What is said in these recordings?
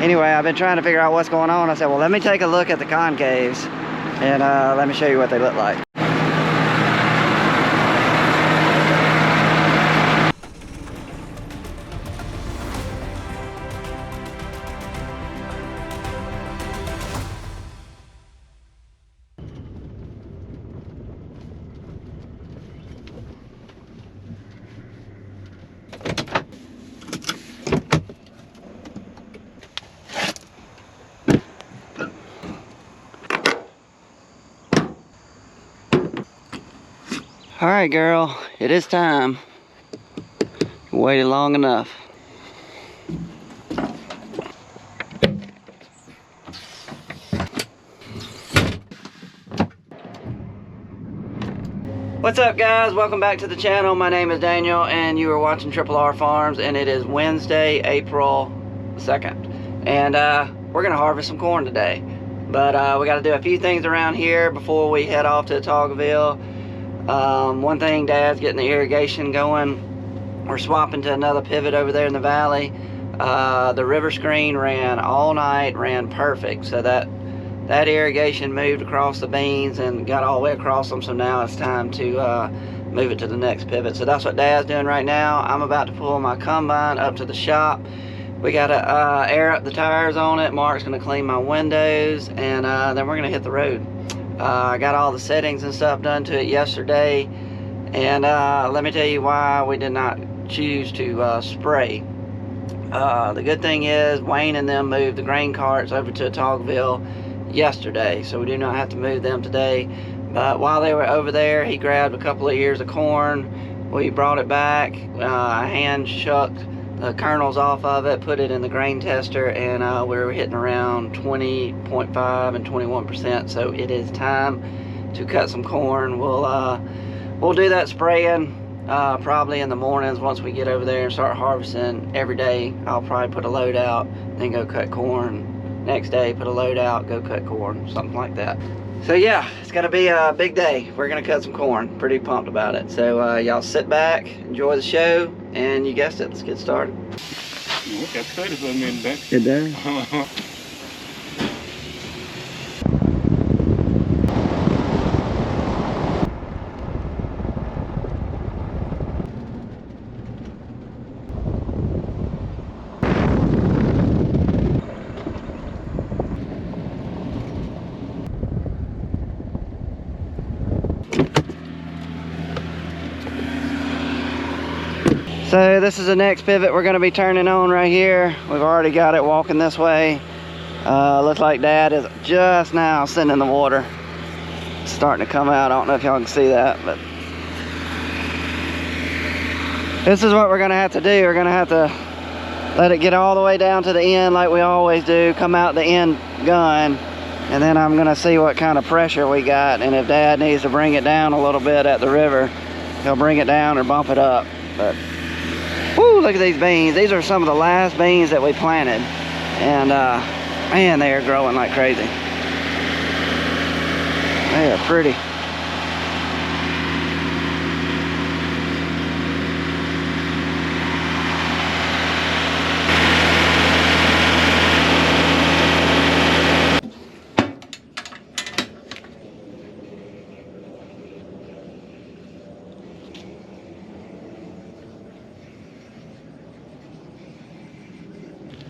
anyway, I've been trying to figure out what's going on. I said, well, let me take a look at the concaves and let me show you what they look like. All right, girl, it is time. You waited long enough. What's up, guys? Welcome back to the channel. My name is Daniel and you are watching Triple R Farms, and it is Wednesday, April 2nd. And we're gonna harvest some corn today. But we gotta do a few things around here before we head off to Toggleville. One thing, Dad's getting the irrigation going. We're swapping to another pivot over there in the valley. The river screen ran all night, ran perfect. So that irrigation moved across the beans and got all the way across them. So now it's time to move it to the next pivot. So that's what Dad's doing right now. I'm about to pull my combine up to the shop. We gotta air up the tires on it. Mark's gonna clean my windows, and then we're gonna hit the road. I got all the settings and stuff done to it yesterday, and let me tell you why we did not choose to spray. The good thing is Wayne and them moved the grain carts over to Toggleville yesterday, so we do not have to move them today. But while they were over there, he grabbed a couple of ears of corn. We brought it back, hand shucked the kernels off of it, put it in the grain tester, and we were hitting around 20.5 and 21%. So it is time to cut some corn. We'll do that spraying probably in the mornings once we get over there and start harvesting every day. I'll probably put a load out, then go cut corn. Next day, put a load out, go cut corn, something like that. So yeah, it's gonna be a big day. We're gonna cut some corn. Pretty pumped about it. So y'all sit back, enjoy the show, and you guessed it, let's get started. Good day. So this is the next pivot we're going to be turning on right here. We've already got it walking this way. Looks like Dad is just now sending the water. It's starting to come out. I don't know if y'all can see that, but this is what we're going to have to do. We're going to have to let it get all the way down to the end like we always do. Come out the end gun, and then I'm going to see what kind of pressure we got, and if Dad needs to bring it down a little bit at the river, he'll bring it down or bump it up. But whoo, look at these beans. These are some of the last beans that we planted. And man, they are growing like crazy. They are pretty.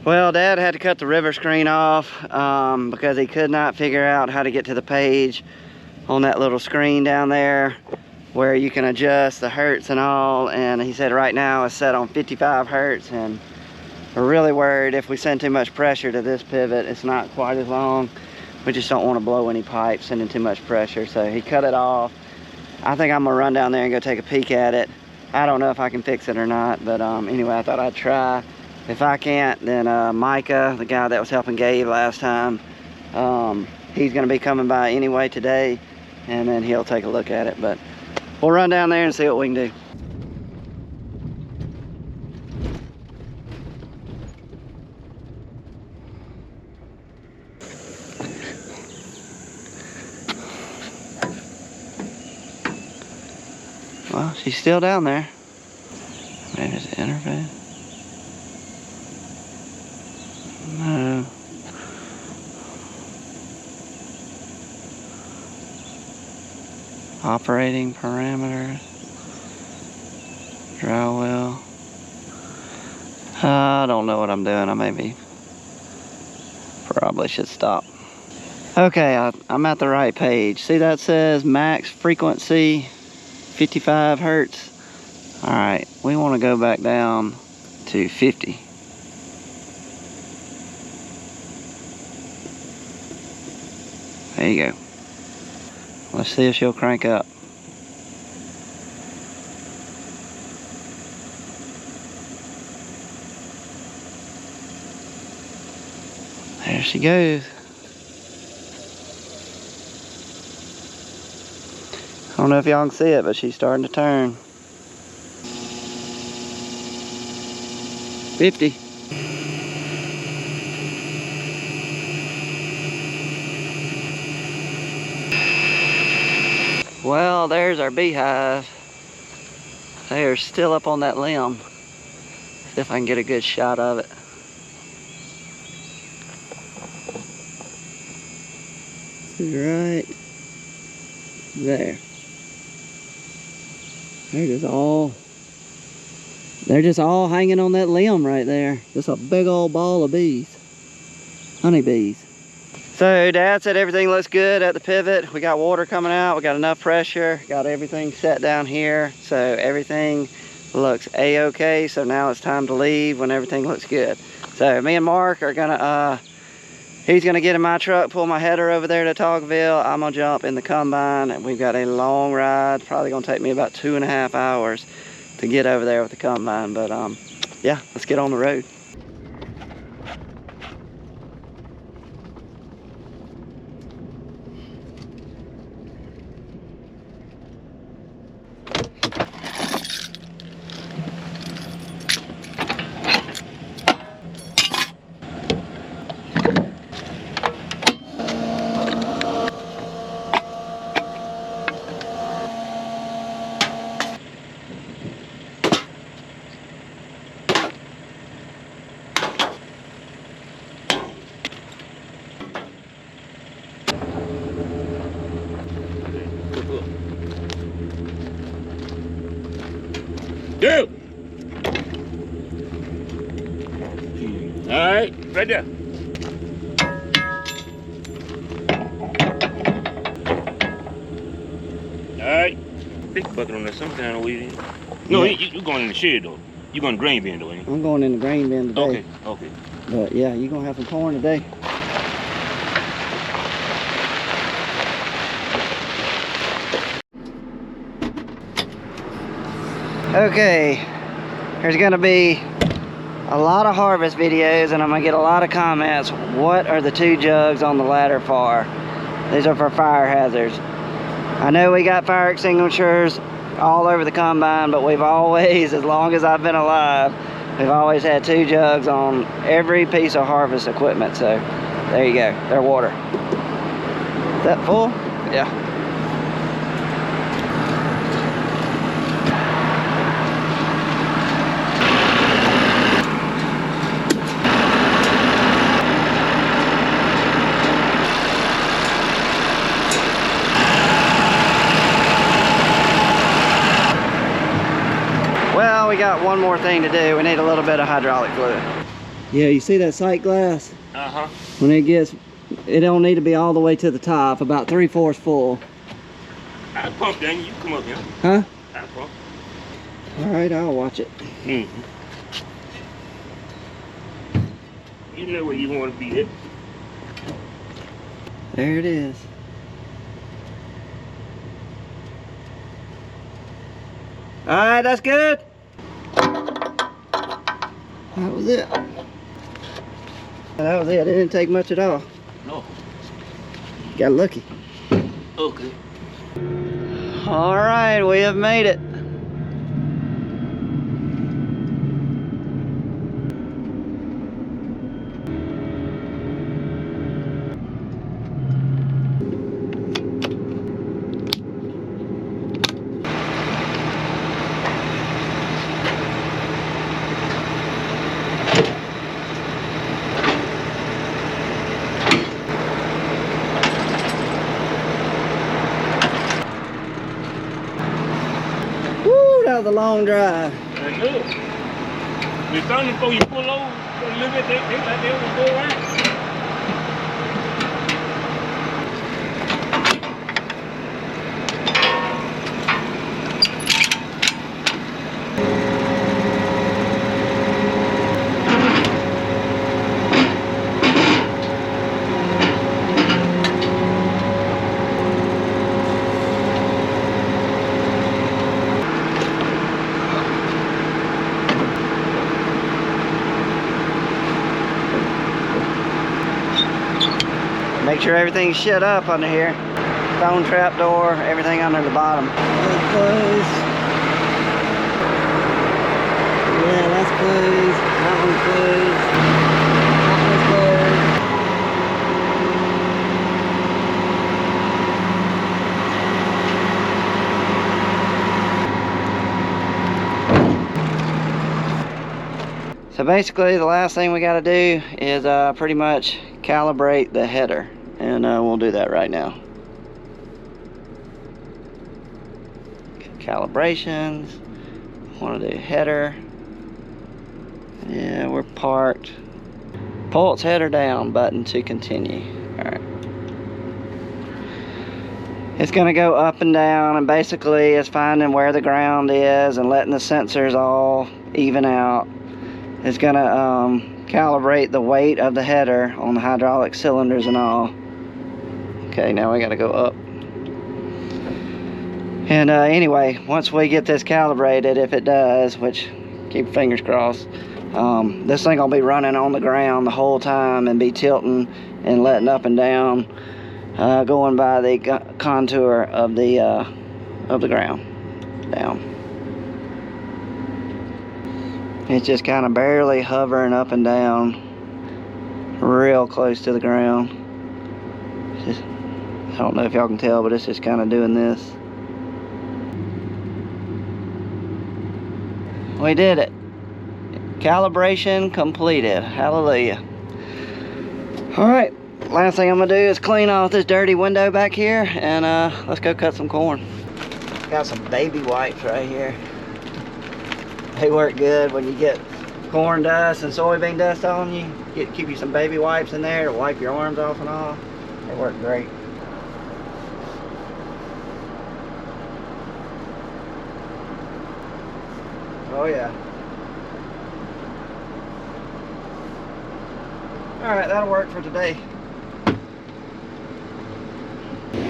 Well, Dad had to cut the river screen off because he could not figure out how to get to the page on that little screen down there where you can adjust the hertz and all. And he said right now it's set on 55 hertz, and we're really worried if we send too much pressure to this pivot, it's not quite as long. We just don't want to blow any pipes sending too much pressure. So he cut it off. I think I'm gonna run down there and go take a peek at it. I don't know if I can fix it or not, but anyway, I thought I'd try. If I can't, then Micah, the guy that was helping Gabe last time, he's gonna be coming by anyway today, and then he'll take a look at it. But we'll run down there and see what we can do. Well, she's still down there. Maybe it's the interface. No. Operating parameters. Dry well. I don't know what I'm doing. I maybe probably should stop. Okay, I'm at the right page. See that says max frequency 55 hertz. All right, we want to go back down to 50. There you go. Let's see if she'll crank up. There she goes. I don't know if y'all can see it, but she's starting to turn. 50. Well, there's our beehive. They are still up on that limb. See if I can get a good shot of it. Right there. They're just all hanging on that limb right there. Just a big old ball of bees. Honeybees. So Dad said everything looks good at the pivot. We got water coming out. We got enough pressure. Got everything set down here. So everything looks a-okay. So now it's time to leave when everything looks good. So me and Mark are gonna, he's gonna get in my truck, pull my header over there to Togville. I'm gonna jump in the combine, and we've got a long ride. Probably gonna take me about 2.5 hours to get over there with the combine. But yeah, let's get on the road. Go! Alright, right there. Alright. Big bucket on there, some kind of weed. No, yeah. You're going in the shed though. You're going to grain bin though, ain't you? I'm going in the grain bin today. Okay, okay. But yeah, you're gonna have some corn today. Okay, there's gonna be a lot of harvest videos and I'm gonna get a lot of comments. What are the 2 jugs on the ladder for? These are for fire hazards. I know we got fire extinguishers all over the combine, but we've always, as long as I've been alive, we've always had 2 jugs on every piece of harvest equipment. So there you go, they're water. Is that full? Yeah. Well, we got one more thing to do. We need a little bit of hydraulic fluid. Yeah, you see that sight glass? Uh-huh. When it don't need to be all the way to the top, about 3/4 full. I'll pump, Daniel. You come up here. Huh? I'll pump. All right, I'll watch it. Mm-hmm. You know where you want to be at. There it is. All right, that's good. That was it. That was it. It didn't take much at all. No. Got lucky. Okay. All right, we have made it. that was a long drive. That's good. We found them before you pull over a little bit, they like they will go around. Make sure everything's shut up under here. Stone trap door, everything under the bottom. That's closed. Yeah, that's closed. That one's closed. That one's closed. So basically the last thing we got to do is pretty much calibrate the header, and we'll do that right now. Calibrations, want to do header. Yeah, we're parked. Pull its header down button to continue. Alright. It's going to go up and down, and basically it's finding where the ground is and letting the sensors all even out. It's going to calibrate the weight of the header on the hydraulic cylinders and all. Okay, now we got to go up. And anyway, once we get this calibrated, if it does, which keep fingers crossed, this thing will be running on the ground the whole time and be tilting and letting up and down, going by the contour of the ground down. It's just kind of barely hovering up and down, real close to the ground. Just, I don't know if y'all can tell, but it's just kind of doing this. We did it. Calibration completed. Hallelujah. Alright, last thing I'm going to do is clean off this dirty window back here, and let's go cut some corn. Got some baby wipes right here. They work good when you get corn dust and soybean dust on you. Keep you some baby wipes in there to wipe your arms off and all. They work great. Oh yeah. Alright, that'll work for today.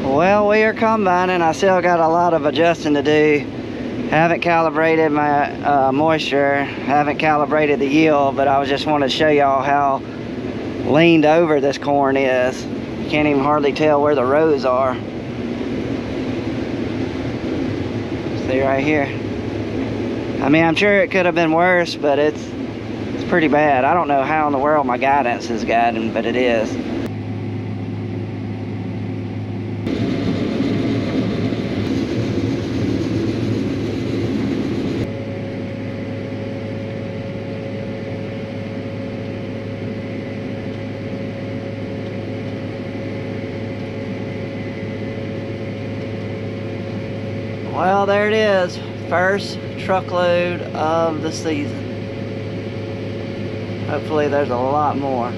Well, we are combining. I still got a lot of adjusting to do. Haven't calibrated my moisture, haven't calibrated the yield, but I just wanted to show y'all how leaned over this corn is. You can't even hardly tell where the rows are. See right here. I mean, I'm sure it could have been worse, but it's pretty bad. I don't know how in the world my guidance is guiding, but it is. Well, there it is. First truckload of the season. Hopefully there's a lot more.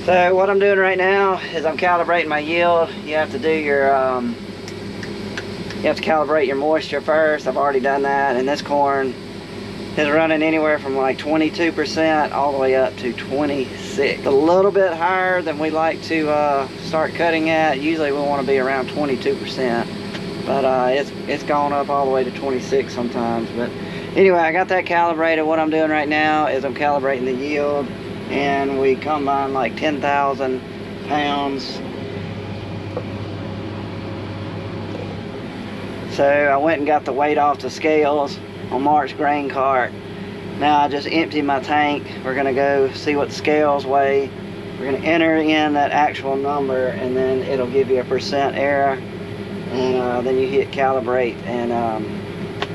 So what I'm doing right now is I'm calibrating my yield. You have to do your, you have to calibrate your moisture first. I've already done that, and this corn is running anywhere from like 22% all the way up to 26. A little bit higher than we like to start cutting at. Usually we want to be around 22%. But it's gone up all the way to 26 sometimes. But anyway, I got that calibrated. What I'm doing right now is I'm calibrating the yield, and we combine like 10,000 pounds. So I went and got the weight off the scales on Mark's grain cart. Now I just emptied my tank. We're gonna go see what the scales weigh. We're gonna enter in that actual number, and then it'll give you a percent error. And then you hit calibrate, and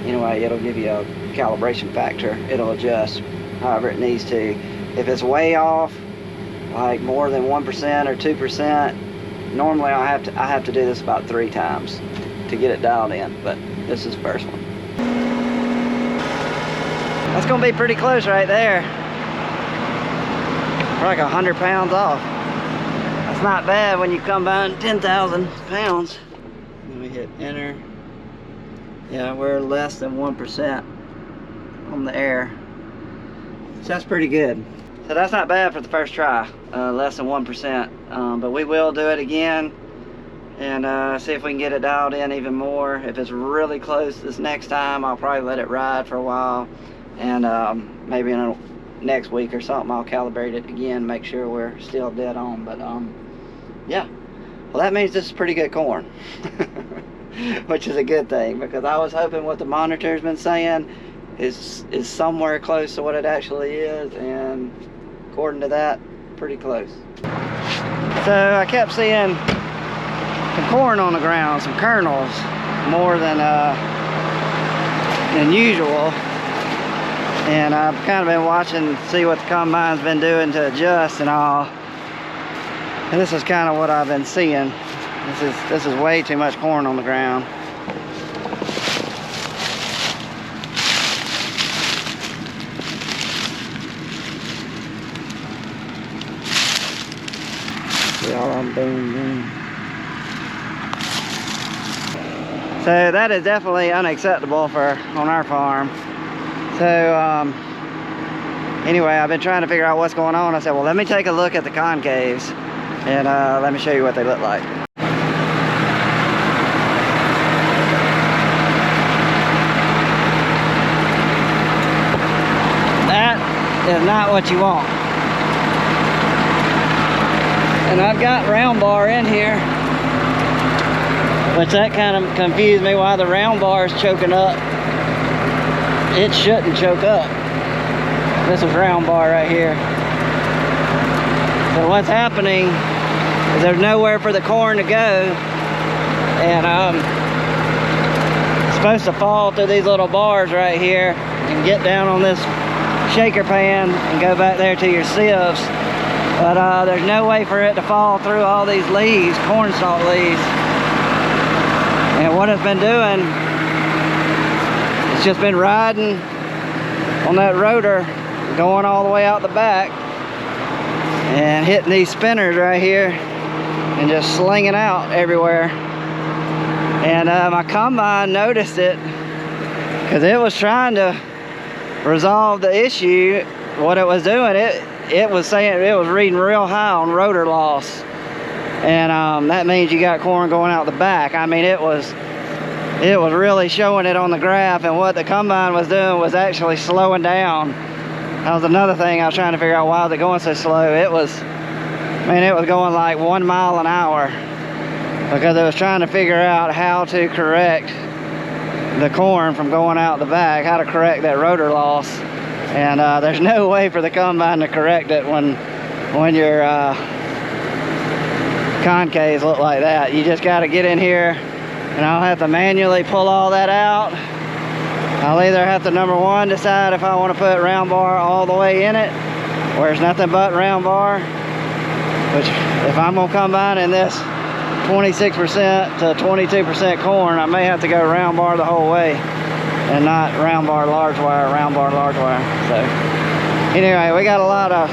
anyway, it'll give you a calibration factor. It'll adjust however it needs to. If it's way off, like more than 1% or 2%, normally I have to do this about 3 times to get it dialed in, but this is the first one. That's gonna be pretty close right there. We're like 100 pounds off. That's not bad when you combine 10,000 pounds. Let me hit enter. Yeah, we're less than 1% on the air. So that's pretty good. So that's not bad for the first try, less than 1%. But we will do it again and see if we can get it dialed in even more. If it's really close this next time, I'll probably let it ride for a while. And maybe in next week or something, I'll calibrate it again, make sure we're still dead on. But yeah, well, that means this is pretty good corn. Which is a good thing, because I was hoping what the monitor's been saying is somewhere close to what it actually is, and according to that, pretty close. So I kept seeing some corn on the ground, some kernels, more than usual. And I've kind of been watching to see what the combine's been doing to adjust and all. And this is kind of what I've been seeing. This is way too much corn on the ground. See all of them, boom, boom. So that is definitely unacceptable on our farm. So anyway, I've been trying to figure out what's going on. I said, well, let me take a look at the concaves and let me show you what they look like. Is not what you want. And I've got round bar in here, which that kind of confused me why the round bar is choking up. It shouldn't choke up. This is round bar right here. So what's happening is there's nowhere for the corn to go, and it's supposed to fall through these little bars right here and get down on this shaker pan and go back there to your sieves, but there's no way for it to fall through all these leaves, corn stalk leaves. And what it's been doing, it's just been riding on that rotor, going all the way out the back and hitting these spinners right here and just slinging out everywhere. And my combine noticed it because it was trying to resolve the issue. What it was doing, it was saying it was reading real high on rotor loss, and that means you got corn going out the back. I mean, it was really showing it on the graph, and what the combine was doing was actually slowing down. That was another thing I was trying to figure out, why was it going so slow. It was going like 1 mile an hour, because it was trying to figure out how to correct the corn from going out the back, how to correct that rotor loss. And there's no way for the combine to correct it when your concaves look like that. You just got to get in here, and I'll have to manually pull all that out. I'll either have to, number one, decide if I want to put round bar all the way in it, where it's nothing but round bar, which if I'm going to combine in this 26% to 22% corn, I may have to go round bar the whole way and not round bar large wire, round bar large wire. So anyway, we got a lot of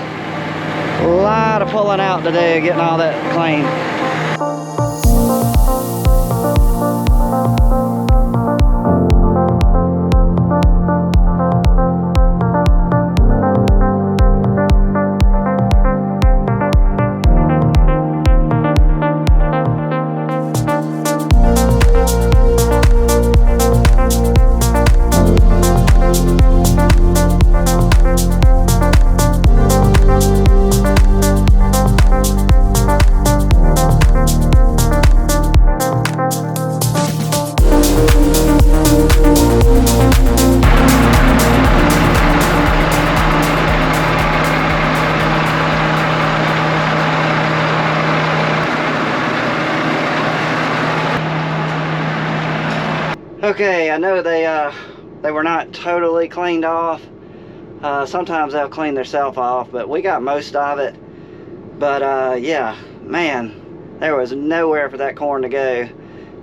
pulling out to do, getting all that clean. Okay, I know they were not totally cleaned off. Sometimes they'll clean themselves off, but we got most of it. But yeah, man, there was nowhere for that corn to go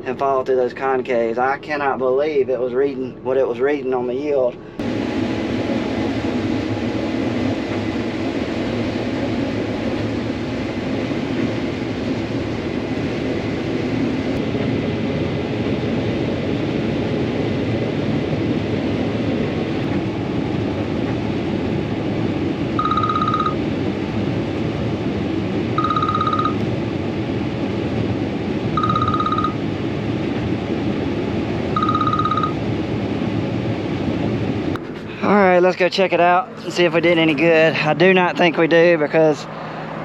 and fall through those concaves. I cannot believe it was reading what it was reading on the yield. right, let's go check it out and see if we did any good. I do not think we do, because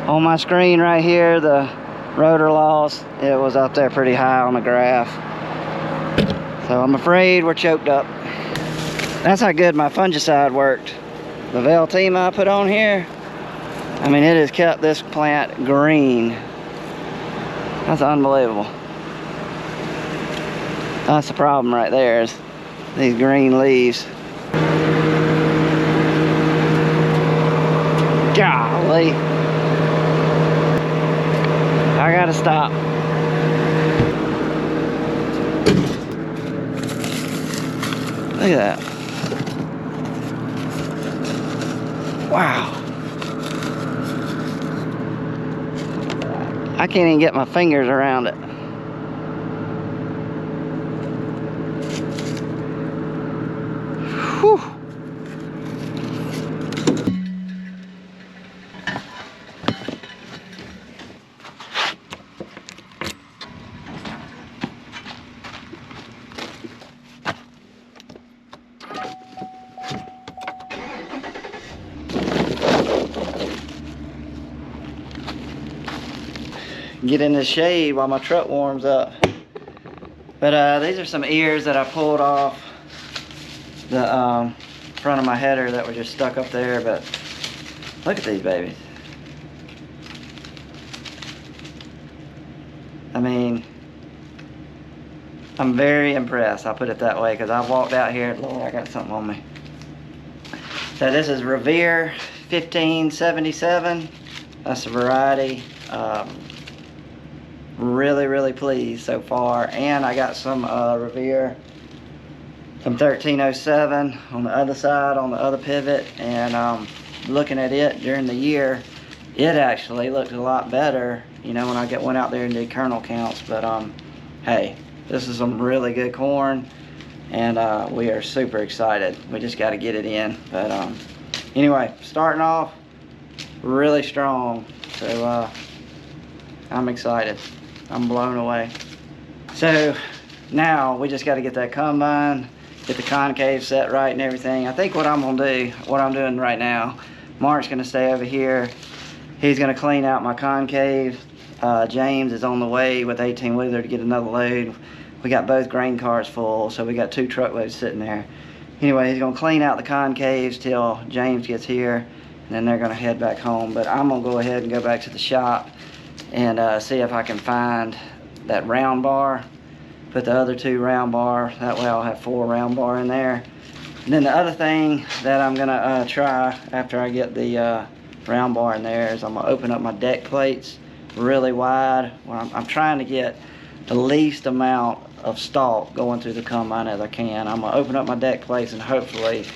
on my screen right here, the rotor loss, it was up there pretty high on the graph. So I'm afraid we're choked up. That's how good my fungicide worked. The Veltima I put on here, I mean, it has kept this plant green. That's unbelievable. That's the problem right there, is these green leaves. Golly. I gotta stop. Look at that. Wow. I can't even get my fingers around it. Whew. Get in the shade while my truck warms up. But these are some ears that I pulled off the front of my header that were just stuck up there. But look at these babies. I mean, I'm very impressed, I'll put it that way, because I walked out here, Lord, I got something on me. So this is Revere 1577. That's a variety. Really pleased so far. And I got some Revere, some 1307 on the other side, on the other pivot. And looking at it during the year, it actually looked a lot better, you know, when I went out there and did kernel counts. But hey, this is some really good corn, and we are super excited. We just got to get it in. But anyway, starting off really strong, so I'm excited. I'm blown away. So now we just got to get that combine, get the concave set right and everything. I think what I'm gonna do, what I'm doing right now, Mark's gonna stay over here. He's gonna clean out my concave. James is on the way with 18-wheeler to get another load. We got both grain cars full, so we got 2 truckloads sitting there. Anyway, he's gonna clean out the concaves till James gets here, and then they're gonna head back home. But I'm gonna go ahead and go back to the shop and see if I can find that round bar, put the other 2 round bar, that way I'll have 4 round bar in there. And then the other thing that I'm gonna try after I get the round bar in there is I'm gonna open up my deck plates really wide. Well, I'm trying to get the least amount of stalk going through the combine as I can. I'm gonna open up my deck plates, and hopefully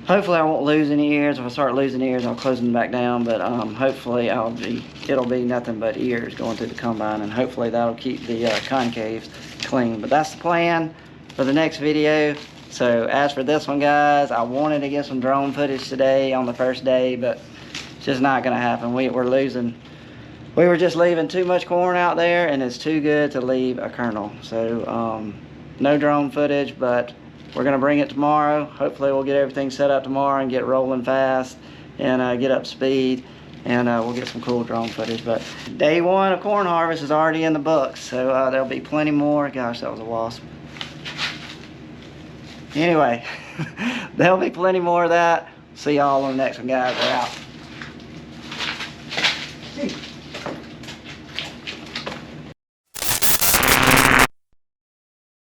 I won't lose any ears. If I start losing ears, I'll close them back down. But hopefully it'll be nothing but ears going through the combine, and hopefully that'll keep the concaves clean. But that's the plan for the next video. So as for this one, guys, I wanted to get some drone footage today on the first day, but it's just not gonna happen. We were just leaving too much corn out there, and it's too good to leave a kernel. So no drone footage, but we're gonna bring it tomorrow. Hopefully we'll get everything set up tomorrow and get rolling fast and get up speed, and we'll get some cool drone footage. But day 1 of corn harvest is already in the books, so there'll be plenty more. Gosh, that was a wasp. Anyway, there'll be plenty more of that. See y'all on the next one, guys. We're out.